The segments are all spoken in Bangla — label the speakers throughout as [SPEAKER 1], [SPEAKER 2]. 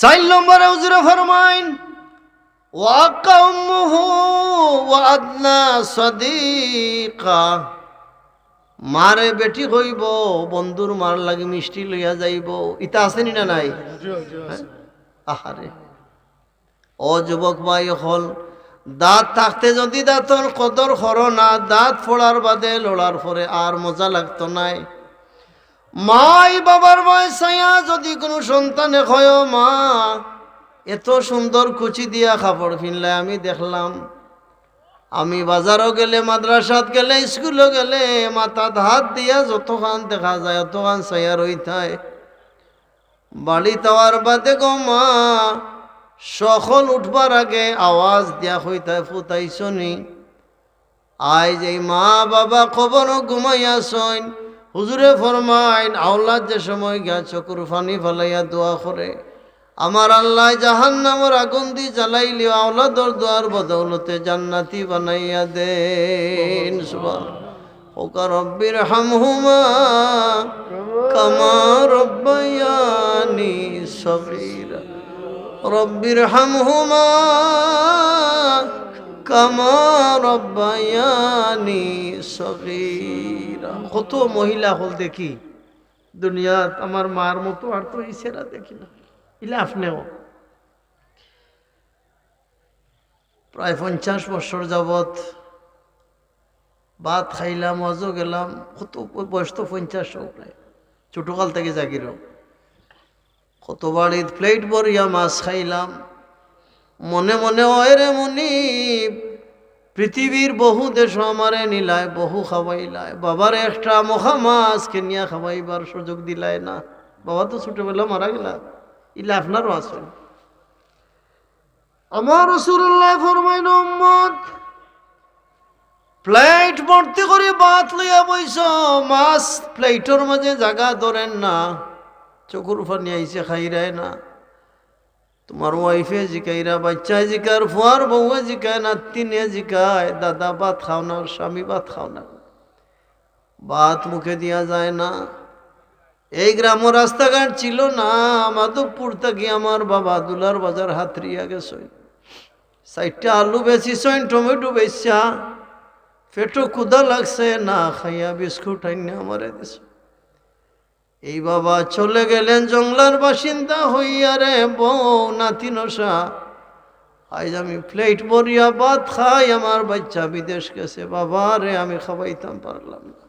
[SPEAKER 1] চার নম্বরে হুজুরে ফরমাইন ওয়া কাউমুহু ওয়া আদনা সাদিকা, মারে বেটি হইব বন্ধুর মার লাগি মিষ্টি লইয়া যাইব, ইতা আসেনি না নাই? হ্যাঁ? আহারে ও যুবক ভাই হল, দাঁত থাকতে যদি দাঁতর কদর করো না, দাঁত ফোড়ার বাদে লড়ার পরে আর মজা লাগতো নাই। মাই বাবার বয়সাইয়া যদি কোনো সন্তানে হয়, মা এত সুন্দর কুচি দিয়া কাপড় কিনলে আমি দেখলাম, আমি বাজারও গেলে, মাদ্রাসাত গেলে, স্কুলও গেলে, মাথাত হাত দিয়া যতখান দেখা যায় অতখান সাইয়া রইতায়। বাড়ি তাওয়ার বাদে গো মা, সকল উঠবার আগে আওয়াজ দিয়া হইতায় ফুতাইছনি। আজ এই মা বাবা কবরও ঘুমাইয়াছইন। হুজুরে ফরমাইন আওলাদ যে সময় গিয়া চকুর ফানি ফেলাইয়া দোয়া করে, আমার আল্লাহ জাহান্নামের আগুন দি জ্বালাইলি আওলাদর দোয়ার বদৌলতে জান্নাতি বানাইয়া দেন। সুবহানাল্লাহ। ওকা রব্বির হামহুমা কামা রব্বায়ানি সগীরা, রব্বির হামহুমা কামা রব্বায়ানি সগীরা। কত মহিলা হল দেখি দুনিয়াত, আমার মার মতো আর তো এই ছেড়া দেখি না। ইলে আপনিও প্রায় 50 বছর যাবৎ ভাত খাইলাম, অজো গেলাম, কত বয়স তো 50 প্রায়, ছোটকাল থেকে জাগির। কত বাড়ির প্লেট ভরিয়া মাছ খাইলাম, মনে মনে হয় রে মনি, পৃথিবীর বহু দেশ আমারে নিলায়, বহু খাওয়াইলায়, বাবার একটা মহা মাছ কেনিয়া খাওয়াইবার সুযোগ দিলায় না। বাবা তো ছোটবেলা মারা গেলা, ইলে আপনারও আসেন। আমার রাসূলুল্লাহ ফরমাইন, উম্মত প্লেট ভর্তি করে ভাত লইয়া বইছ, মাছ প্লেটের মাঝে জায়গা ধরেন না, চকুর ফানি আইসে খাইরায় না। তোমার ওয়াইফে জিকাইরা, বাচ্চায় জিকার, ফুয়ার বউয়ে জিকায়, নাতিনে জিকায়, দাদা ভাত খাও না, স্বামী ভাত খাও না, ভাত মুখে দিয়া যায় না। এই গ্রাম রাস্তাঘাট ছিল না, মাধবপুর থেকে আমার বাবা দুলার বাজার হাতরিয়া গেছে, 4টা আলু বেচিছইন, টমেটো বেচা, পেটো ক্ষুদা লাগছে, না খাইয়া বিস্কুট আইনে আমারে দিছে। এই বাবা চলে গেলেন জংলার বাসিন্দা হইয়া রে, বউ নাতি নশা। আজ আমি প্লেট ভরিয়া ভাত খাই, আমার বাচ্চা বিদেশ গেছে, বাবা রে আমি খাওয়াইতাম পারলাম না।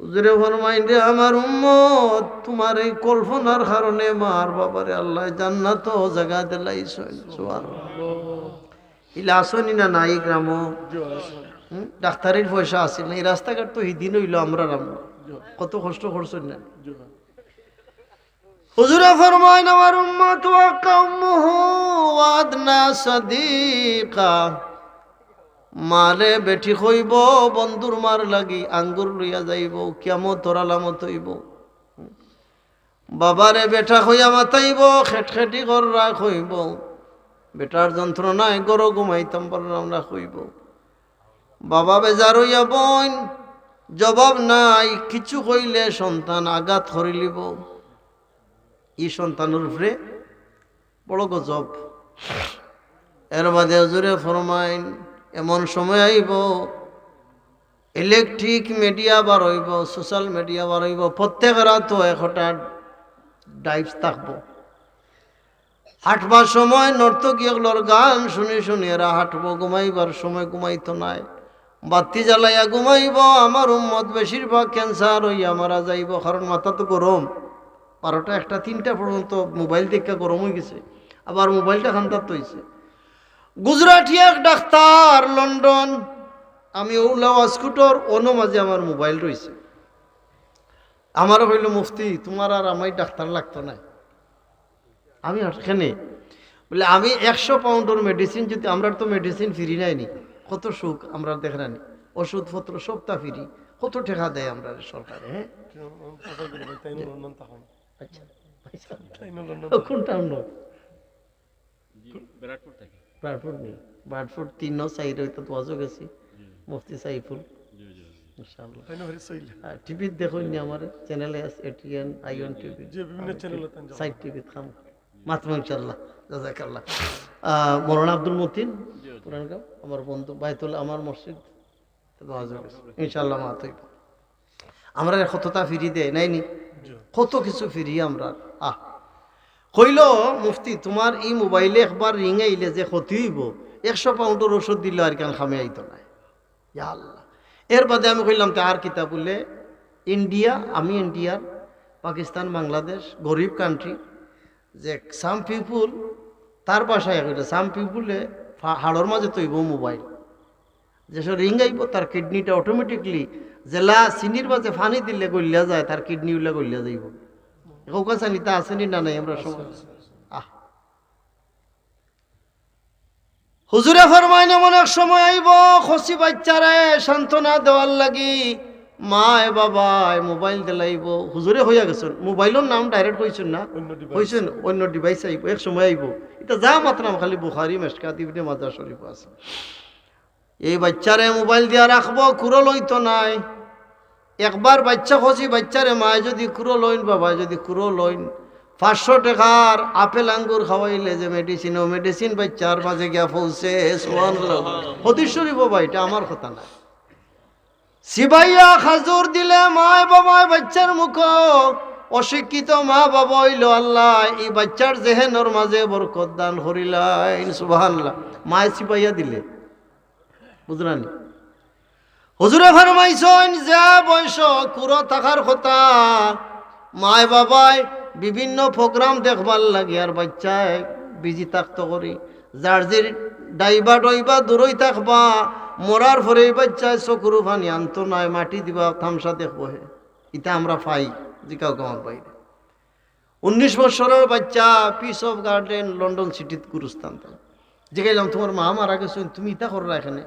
[SPEAKER 1] হুজুরে ফরমাইন রে আমার উম্মত, তোমার এই কল্পনার কারণে মার বাবারে আল্লাহ জান্নাত জায়গা দিলাইছেন। সুবহানাল্লাহ। ইলা আসনি না নাই গ্রাম, ডাক্তারের পয়সা আসিল না, এই রাস্তাঘাট তো হিদিন হইল, আমরা কত কষ্ট করছেন না। হুজুরে ফরমাইন আমার উম্মত ওয়া কাউমুহু ওয়া আদনা সাদিকা, মারে বেঠি হইব বন্ধুর মার লাগি আঙ্গুর লইয়া যাইব, কিয়ামত আলামত হইব। বাবারে বেটা হইয়া মাতাইব, খেটখেটি কররা হইব, বেটার যন্ত্রণায় গরো ঘুমাইতাম পারলাম না হইব। বাবা বেজার হইয়া বইন, জবাব নাই, কিছু কইলে সন্তান আঘাত করিলিব। ই সন্তানের উপরে বড় গজব। এর বাদে হুজুরে ফরমাইন এমন সময় আইব, ইলেকট্রিক মিডিয়া বার হইব, সোশ্যাল মিডিয়া বার হইব, প্রত্যেক রাত 1টা ডাইভস থাকবো। হাঁটবার সময় নর্তকীগুলোর গান শুনে শুনে এরা হাঁটবো, ঘুমাইবার সময় ঘুমাইতো নাই, বাতি জ্বালাইয়া ঘুমাইব। আমার উম্মত বেশিরভাগ ক্যান্সার হইয়া মারা যাইব, কারণ মাথা তো গরম, 12টা 1টা 3টা পর্যন্ত মোবাইল দেখা গরম হয়ে গেছে, আবার মোবাইলটা খান্তার তৈছে। গুজরাটি এক ডাক্তার লন্ডন, আমি ওলা স্কুটর ওনো মাঝে আমার মোবাইল রয়েছে। আমারও হইল মুফতি তোমার আর আমায় ডাক্তার লাগতো না। আমি এখানে বলে আমি 100 পাউন্ডের মেডিসিন, যদি আমরা তো মেডিসিন ফ্রি নাইনি, কত সুখ আমরা দেখেনি, ওষুধপত্র সবটা ফ্রি, কত টাকা দেয় আমরা সরকারে। হ্যাঁ কোনটা ব্রাডফোর্ড নেই, ব্রাডফোর্ড 3-4 হইতো তো আজও গেছি, মুফতি সাইফুল টিভিত দেখুন আমার চ্যানেলে আছে, এটিএন আইওন টিভি, সাইড টিভি খাম মাতমা ইনশাল্লাহ, জাযাকাল্লাহ। মৌলানা আব্দুল মতিন পুরানগাঁও, আমার বন্ধু বাইতুল, আমার মসজিদ ইনশাল্লাহ মাতই। আমরা কতটা ফিরি দেয় নাইনি, কত কিছু ফিরি আমরা। কইল মুফতি তোমার এই মোবাইলে একবার রিং আইলে যে ক্ষতি হইব, 100 পাউন্ডের ওষুধ দিল আর কেন খামে আইতো নাই। ইয়া আল্লাহ। এর বাদে আমি কইলাম তার কিতাব বলে ইন্ডিয়া, আমি ইন্ডিয়ার, পাকিস্তান, বাংলাদেশ গরিব কান্ট্রি, যে সাম পিপুল তার বাসায় কইলে সাম পিপুলে হাড়র মাঝে তৈব মোবাইল, যেসব রিং আইব তার কিডনিটা অটোমেটিকলি জেলা চিনির মাঝে ফানি দিলে গলিয়া যায়, তার কিডনি উল্লা গলিয়া যাইব। কৌকাছানিতা আসেনি না নাই আমরা সময়। হুজুরে ফরমাইন এমন এক সময় আইব খসি বাচ্চারে সান্ত্বনা দেওয়ার লাগি মায় বাবায় মোবাইল দিলাইব। হুজুরে হইয়া গেছেন, মোবাইলের নাম ডাইরেক্ট কইছেন না, কইছেন অন্য ডিভাইস আইব, এক সময় আইব। এটা যা মাত্রাম খালি বুখারি মেশকাত ইবনে মাজাহ শরীফ আছে। এই বাচ্চারে মোবাইল দিয়া রাখবো, কুরো লইতো নাই। একবার বাচ্চা খসি বাচ্চারে মায় যদি কুরো লইন, বাবা যদি কুরো লইন, 500 টাকার আপেল আঙ্গুর খাওয়াইলে যে মেডিসিন, ও মেডিসিন বাচ্চার মাঝে গিয়া পৌঁছে। সুবহানাল্লাহ। হদিস শরীফ বাবা, এটা আমার কথা না। সিবাইয়া খাজুর দিলে মায় বাবায় বাচ্চার মুখ, অশিক্ষিত মা বাবা হইল আল্লাহ এই বাচ্চার জেহেনর মাঝে বরকত দান করিলেন। সুবহানাল্লাহ। মায় সিবাইয়া দিলে, বুঝলেন? হুজুরে ফরমাইছেন যে বয়স কুরো থাকার কথা, মায় বাবায় বিভিন্ন প্রোগ্রাম দেখবার লাগে আর বাচ্চায় বিজি থাকতে করি, যার যে ডাইবা ডইবা দূরই থাকবা, মরার পরে বাচ্চায় চকুরু পানি আনতো নাই, মাটি দিবা থামসা দেখবো। হে এটা আমরা পাই জিকাও আমার বাইরে। 19 বছরের বাচ্চা, পিস অফ গার্ডেন, লন্ডন সিটিত গুরুস্থান। জিগাইলাম তোমার মা মারা গেছেন, তুমি ইটা করলা এখানে?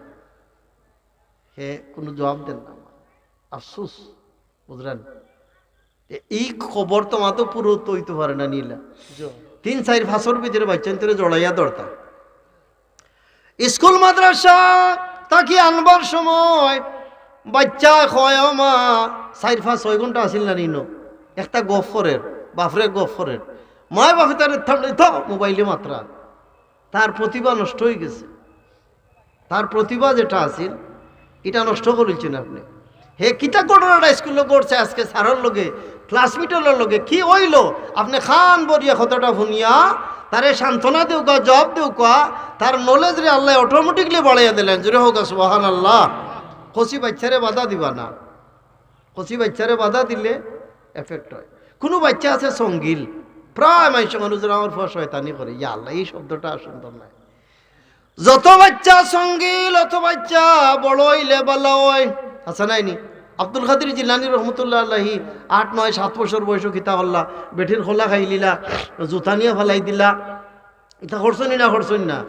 [SPEAKER 1] হে কোনো জবাব দেন না, আফসোস। বুঝলেন? এই খবর তোমার তো পুরো তৈতে পারে না নিলা। 3-4 বছর ভিতরে বাচ্চা তোরে জড়াইয়া দরতা। স্কুল মাদ্রাসা তাকে আনবার সময় বাচ্চা কয় মা 4-5-6 ঘন্টা আসিল না নিনো, একটা গফরের বাপরে গফরের মায় বাপে তার মোবাইলে মাত্রা। তার প্রতিভা নষ্ট হয়ে গেছে, তার প্রতিভা যেটা আছিল এটা নষ্ট করেছেন আপনি। হে কিতা ঘটনাটা স্কুলে করছে আজকে স্যারের লগে ক্লাসমেটের লগে কি হইল, আপনি খান বরিয়া কতটা ভুনিয়া তারে সান্ত্বনা দেউকা, জব দেউকা, তার নলেজ রে আল্লাহ অটোমেটিকলি বাড়াইয়া দিলেন। জোরে হোক সুবহানাল্লাহ। কচি বাচ্চারে বাধা দিবা না, কচি বাচ্চারে বাধা দিলে এফেক্ট হয়। কোনো বাচ্চা আছে সঙ্গীল, প্রায় মানুষ মানুষের আমার ফুয়া শয়তানি করে। ইয়া আল্লাহ, এই শব্দটা সুন্দর নয়। যত বাচ্চা সঙ্গীল অত বাচ্চা বড় হইলে বালা হয়। আচ্ছা নাইনি আব্দুল কাদের জিলানী রহমতুল্লাহ আলাইহি 8-9-7 বছর বয়স কিতা হল্লা বেঠির খোলা খাইলিলা, জুতা নিয়ে ফেলাই দিলা, এটা করছনি না করছনি না?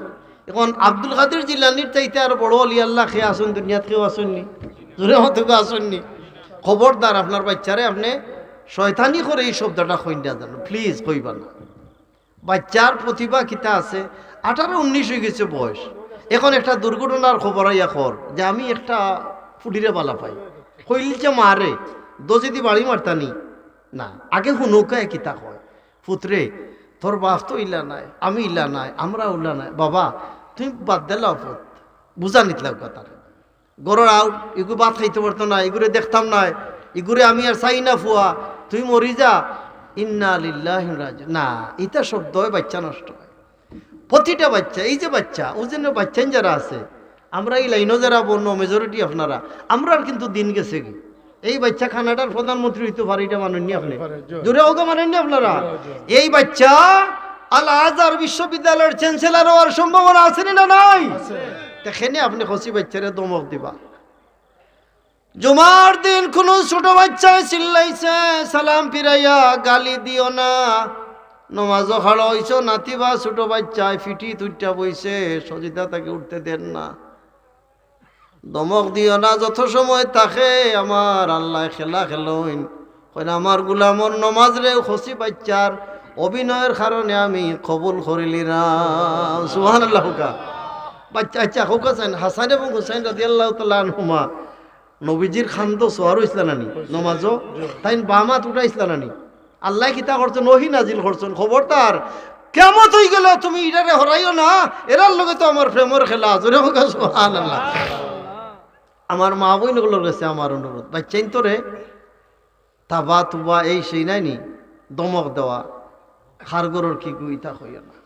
[SPEAKER 1] এখন আব্দুল কাদের জিলানির চাইতে আর বড় অলি আল্লাহ খেয়ে আসুন, দুনিয়াত কেউ আসুননি, জোরে মতো আসুননি। খবরদার আপনার বাচ্চারে আপনি শয়তানি করে এই শব্দটা কইনা জানো, প্লিজ কইবা না। বাচ্চার প্রতিভা কিতা আছে, 18-19 হয়ে গেছে বয়স। এখন একটা দুর্ঘটনার খবর আইয়া খর যে আমি একটা ফুটিরে বালা পাই, কইলিছে মারে দোষেদি বাড়ি মারতানি না, আগে হুনৌকায় কিতা কয়, পুত্রে তোর বাপ তো ইলা নাই, আমি ইলা নাই, আমরা উল্লা নাই, বাবা তুমি বাদ দিলাও পুত, বুঝা নিতলাম কথা। গরর আউট, এগুলো বাদ খাইতে পারতো না, এগুলো দেখতাম না, এগুলো আমি আর চাই না ফুয়া, তুই মরি যা। ইন্না লিল্লাহি রাজি না, এটা শব্দ হয় বাচ্চা নষ্ট হয়। প্রতিটা বাচ্চা, এই যে বাচ্চা ও যেন বাচ্চা যারা আছে, আমরা এই লাইনও যারা বন্য মেজরিটি আপনারা, আমরা কিন্তু দিন গেছে কি এই বাচ্চা কানাডার প্রধানমন্ত্রী হইতে পারে, এটা মানেননি আপনি, জোরে ওকে মানেননি আপনারা? এই বাচ্চা আল আজহার বিশ্ববিদ্যালয়ের চ্যান্সেলর হওয়ার সম্ভাবনা আছে না নাই? দেখেনি আপনি খসি বাচ্চারে দমক দিবা। জুমার দিন কোন ছোট বাচ্চা চিল্লাইছে, সালাম ফিরাইয়া গালি দিও না, নমাজ খাড়া হইছ নাতিবা, ছোট বাচ্চায় ফিটি তুইটা বইছে, সজিদা তাকে উঠতে দেন না, দমক দিও না। যত সময় তাকে আমার আল্লাহ খেলা খেলইন, আমার গুলামর নমাজ রে খসি বাচ্চার অভিনয়ের কারণে আমি কবুল করিলিরাম। সুবহানাল্লাহ। বাচ্চা আচ্ছা হোক আছেন হাসান এবং হুসাইন রাদিয়াল্লাহু তাআলা আনহুমা নবীজির খান্দ সোয়ারও ইসলানানি নমাজও তাই বামাত উঠা ইসলানানি, আল্লাহ কিতা করছেন ওহি নাজিল করছেন। খবরদার কেমন হয়ে গেল তুমি ইটারে হরাইও না, এরার লগে তো আমার প্রেমর খেলা। জোরে হোক সুবহানাল্লাহ। আমার মা বোনগুলোর কাছে আমার অনুরোধ, বাচ্চাইন তোরে তাবা তুবা এই সেই নাইনি দমক দেওয়া, খার গরুর কি গুইতা হইও না।